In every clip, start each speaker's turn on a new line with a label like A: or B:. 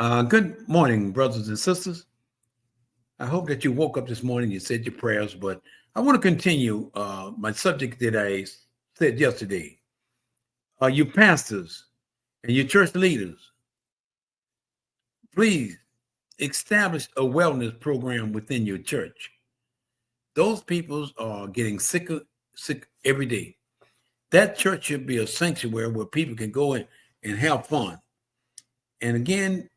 A: Good morning, brothers and sisters. I hope that you woke up this morning, you said your prayers, but I want to continue my subject that I said yesterday. You pastors and you church leaders, please establish a wellness program within your church. Those people are getting sick every day. That church should be a sanctuary where people can go in and have fun. And again,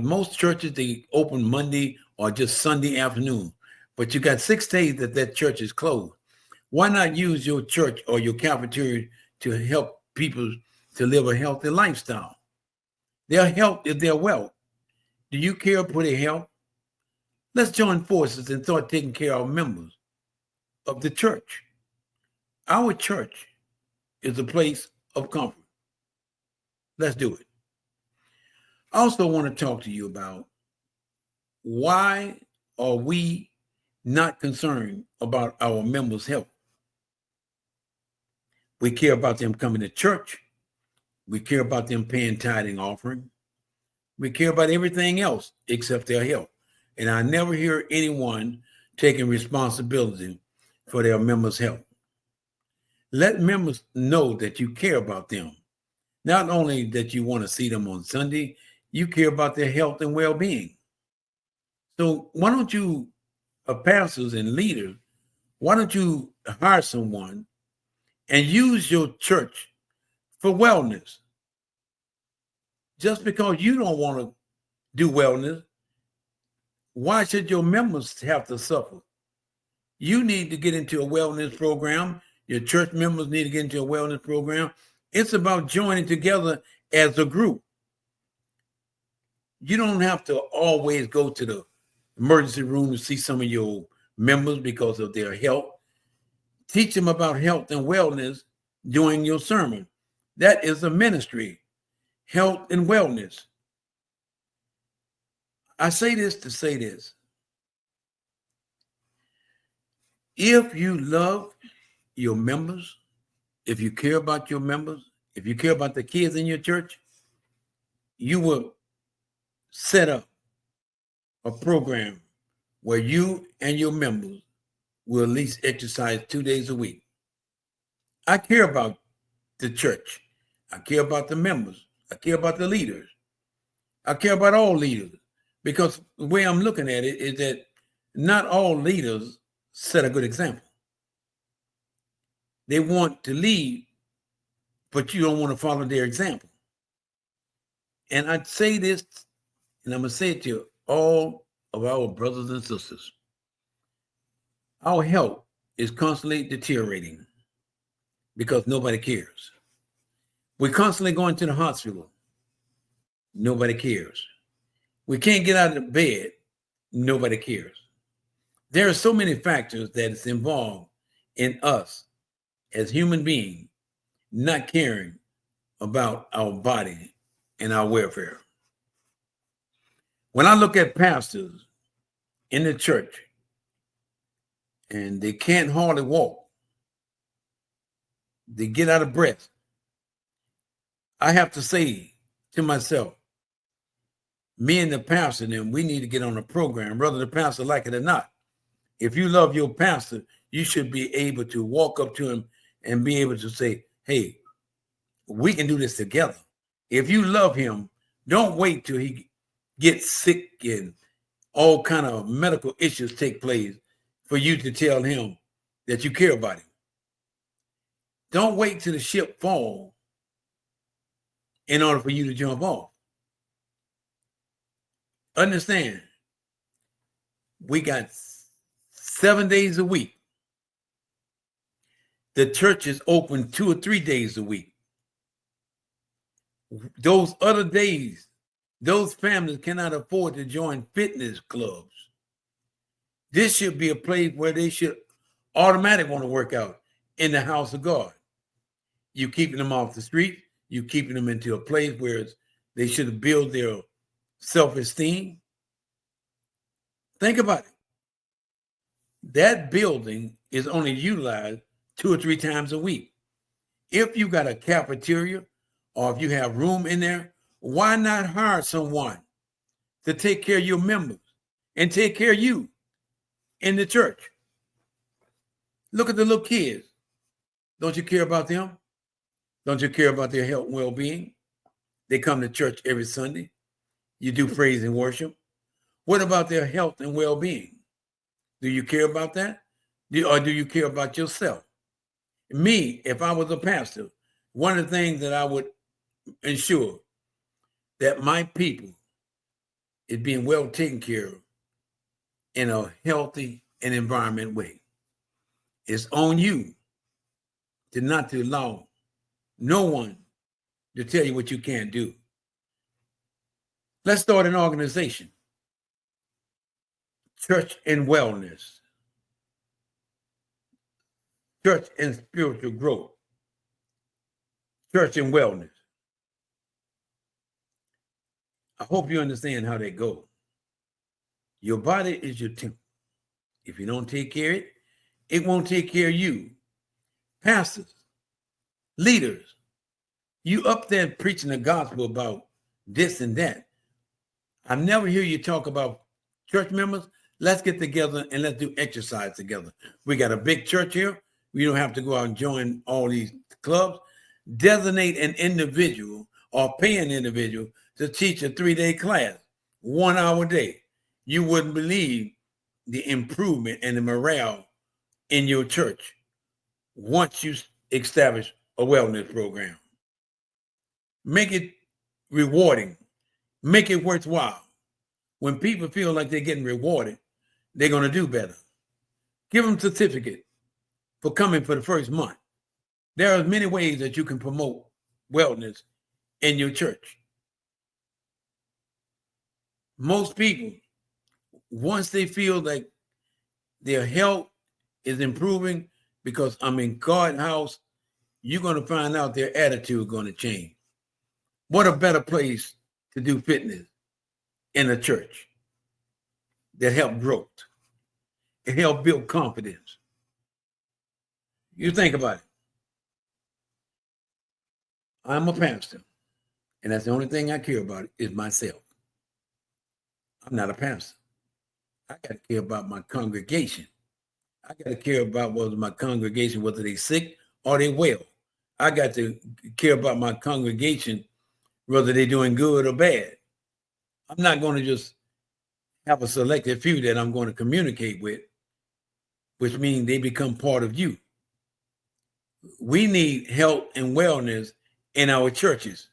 A: most churches they open Monday or just Sunday afternoon, but you got 6 days that church is closed. Why not use your church or your cafeteria to help people to live a healthy lifestyle? Their health is their wealth. Do you care for their health? Let's join forces and start taking care of members of the church. Our church is a place of comfort. Let's do it. I also want to talk to you about why are we not concerned about our members' health? We care about them coming to church. We care about them paying tithing offering. We care about everything else except their health. And I never hear anyone taking responsibility for their members' health. Let members know that you care about them. Not only that you want to see them on Sunday, you care about their health and well-being. So why don't you, pastors and leaders, why don't you hire someone and use your church for wellness? Just because you don't want to do wellness, why should your members have to suffer? You need to get into a wellness program. Your church members need to get into a wellness program. It's about joining together as a group. You don't have to always go to the emergency room to see some of your members because of their health. Teach them about health and wellness during your sermon. That is a ministry, health and wellness. I say this to say this. If you love your members, if you care about your members, if you care about the kids in your church, you will set up a program where you and your members will at least exercise 2 days a week. I care about the church. I care about the members. I care about the leaders. I care about all leaders because the way I'm looking at it is that not all leaders set a good example. They want to lead, but you don't want to follow their example. And I'd say this, and I'm going to say it to all of our brothers and sisters. Our health is constantly deteriorating because nobody cares. We're constantly going to the hospital. Nobody cares. We can't get out of bed. Nobody cares. There are so many factors that is involved in us as human beings not caring about our body and our welfare. When I look at pastors in the church and they can't hardly walk, they get out of breath, I have to say to myself, me and the pastor, then we need to get on a program, whether the pastor like it or not. If you love your pastor, you should be able to walk up to him and be able to say, hey, we can do this together. If you love him, don't wait till he gets sick and all kind of medical issues take place for you to tell him that you care about him. Don't wait till the ship falls in order for you to jump off. Understand, we got 7 days a week. The church is open 2 or 3 days a week. Those other days, those families cannot afford to join fitness clubs. This should be a place where they should automatically want to work out in the house of God. You keeping them off the street, you keeping them into a place where they should build their self-esteem. Think about it. That building is only utilized 2 or 3 times a week. If you got a cafeteria or if you have room in there, why not hire someone to take care of your members and take care of you in the church. Look at the little kids. Don't you care about them? Don't you care about their health and well-being? They come to church every Sunday. You do praise and worship. What about their health and well-being? Do you care about that? Or do you care about yourself? Me, if I was a pastor, one of the things that I would ensure that my people is being well taken care of in a healthy and environment way. It's on you to not to allow no one to tell you what you can't do. Let's start an organization. Church and Wellness. Church and Spiritual Growth. Church and Wellness. I hope you understand how they go. Your body is your temple. If you don't take care of it, it won't take care of you. Pastors, leaders, you up there preaching the gospel about this and that. I never hear you talk about church members. Let's get together and let's do exercise together. We got a big church here. We don't have to go out and join all these clubs. Designate an individual or pay an individual to teach a 3-day class, 1 hour a day. You wouldn't believe the improvement and the morale in your church once you establish a wellness program. Make it rewarding. Make it worthwhile. When people feel like they're getting rewarded, they're going to do better. Give them a certificate for coming for the first month. There are many ways that you can promote wellness in your church. Most people, once they feel like their health is improving because I'm in Garden House, you're going to find out their attitude is going to change. What a better place to do fitness in a church that help growth. It help build confidence. You think about it. I'm a pastor, and that's the only thing I care about is myself. I'm not a pastor. I got to care about my congregation. I got to care about whether my congregation, whether they sick or they well. I got to care about my congregation, whether they're doing good or bad. I'm not going to just have a selected few that I'm going to communicate with, which means they become part of you. We need health and wellness in our churches.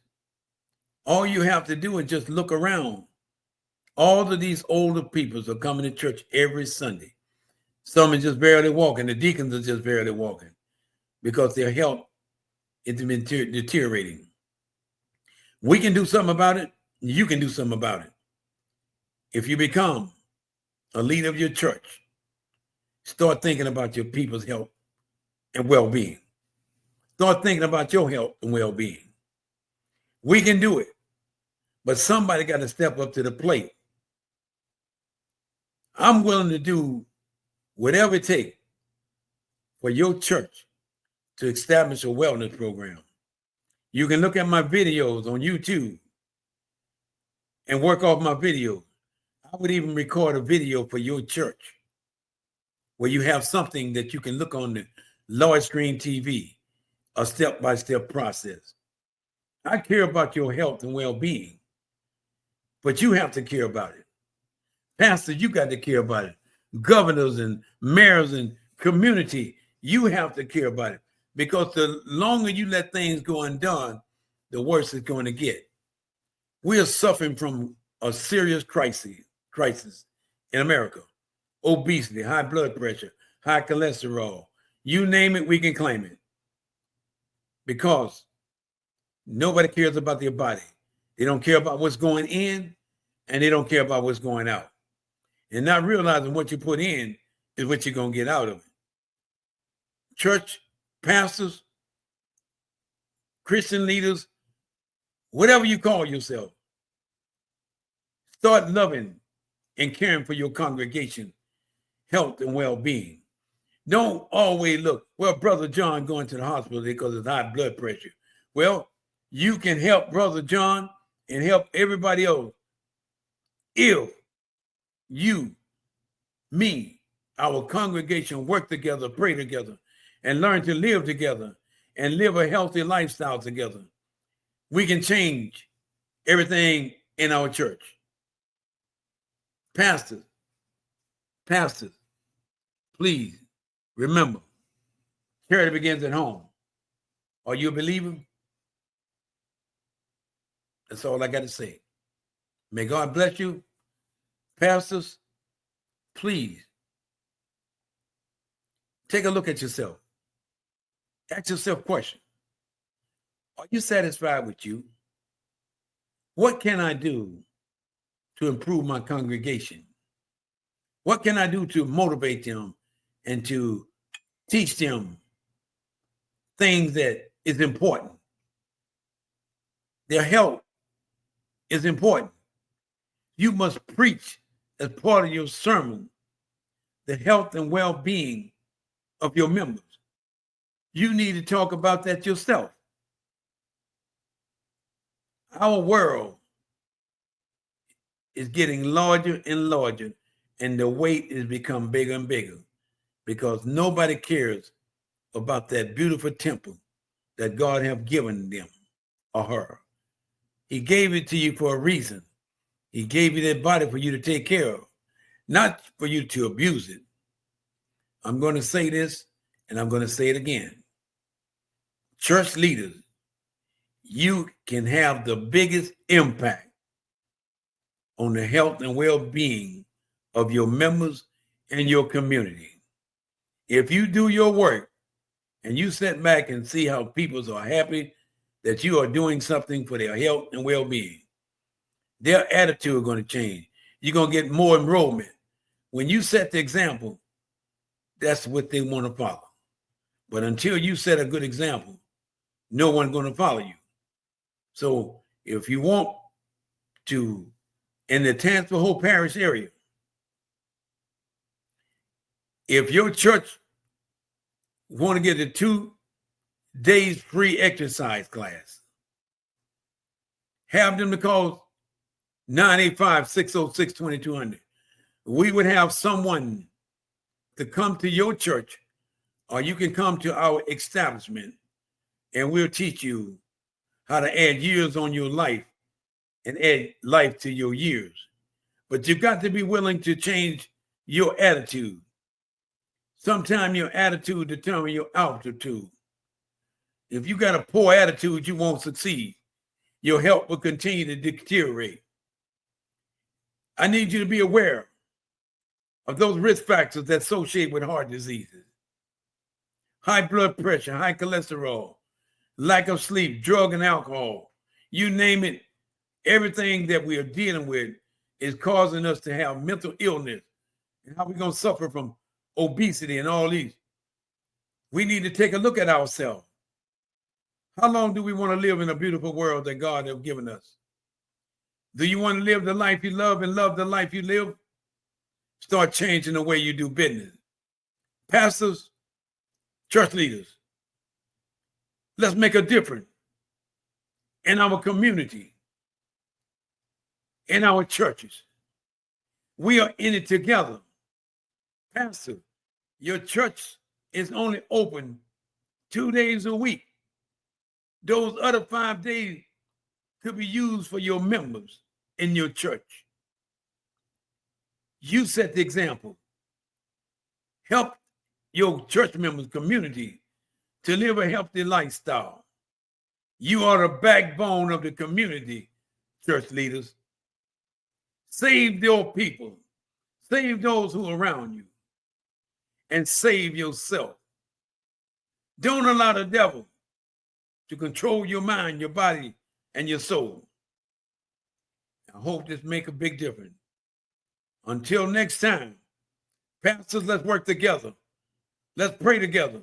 A: All you have to do is just look around. All of these older people are coming to church every Sunday. Some are just barely walking. The deacons are just barely walking because their health is deteriorating. We can do something about it. You can do something about it. If you become a leader of your church, start thinking about your people's health and well-being. Start thinking about your health and well-being. We can do it, but somebody got to step up to the plate. I'm willing to do whatever it takes for your church to establish a wellness program. You can look at my videos on YouTube and work off my videos. I would even record a video for your church where you have something that you can look on the large screen TV, a step-by-step process. I care about your health and well-being, but you have to care about it. Pastor, you got to care about it. Governors and mayors and community, you have to care about it, because the longer you let things go undone, the worse it's going to get. We are suffering from a serious crisis in America. Obesity, high blood pressure, high cholesterol. You name it, we can claim it. Because nobody cares about their body. They don't care about what's going in, and they don't care about what's going out. And not realizing what you put in is what you're going to get out of it. Church pastors, Christian leaders, whatever you call yourself, start loving and caring for your congregation, health and well-being. Don't always look, well, Brother John going to the hospital because of high blood pressure. Well, you can help Brother John and help everybody else If you, me, our congregation work together, pray together, and learn to live together and live a healthy lifestyle together, we can change everything in our church. Pastors, please remember, charity begins at home. Are you a believer? That's all I got to say. May God bless you. Pastors, please take a look at yourself. Ask yourself a question. Are you satisfied with you? What can I do to improve my congregation? What can I do to motivate them and to teach them things that is important? Their health is important. You must preach as part of your sermon the health and well-being of your members. You need to talk about that yourself. Our world is getting larger and larger, and the weight has become bigger and bigger because nobody cares about that beautiful temple that God has given them or her. He gave it to you for a reason. He gave you that body for you to take care of, not for you to abuse it. I'm going to say this, and I'm going to say it again. Church leaders, you can have the biggest impact on the health and well-being of your members and your community. If you do your work and you sit back and see how people are happy that you are doing something for their health and well-being, their attitude is going to change. You're going to get more enrollment. When you set the example, that's what they want to follow. But until you set a good example, no one's going to follow you. So if you want to, in the Tangipahoa Hope Parish area, if your church want to get a 2 days free exercise class, have them to call 985-606-2200. We would have someone to come to your church, or you can come to our establishment, and we'll teach you how to add years on your life and add life to your years. But you've got to be willing to change your attitude. Sometimes your attitude determines your altitude. If you got a poor attitude, you won't succeed. Your health will continue to deteriorate. I need you to be aware of those risk factors that associate with heart diseases. High blood pressure, high cholesterol, lack of sleep, drug and alcohol, you name it, everything that we are dealing with is causing us to have mental illness. And how we're going to suffer from obesity and all these. We need to take a look at ourselves. How long do we want to live in a beautiful world that God has given us? Do you want to live the life you love and love the life you live? Start changing the way you do business. Pastors, church leaders, let's make a difference in our community, in our churches. We are in it together. Pastor, your church is only open 2 days a week. Those other 5 days could be used for your members in your church. You set the example. Help your church members, community, to live a healthy lifestyle. You are the backbone of the community, church leaders. Save your people. Save those who are around you. And save yourself. Don't allow the devil to control your mind, your body, and your soul. I hope this make a big difference. Until next time, pastors, let's work together. Let's pray together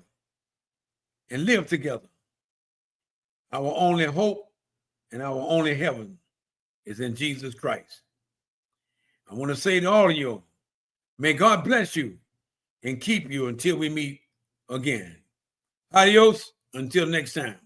A: and live together. Our only hope and our only heaven is in Jesus Christ. I want to say to all of you, may God bless you and keep you until we meet again. Adios, until next time.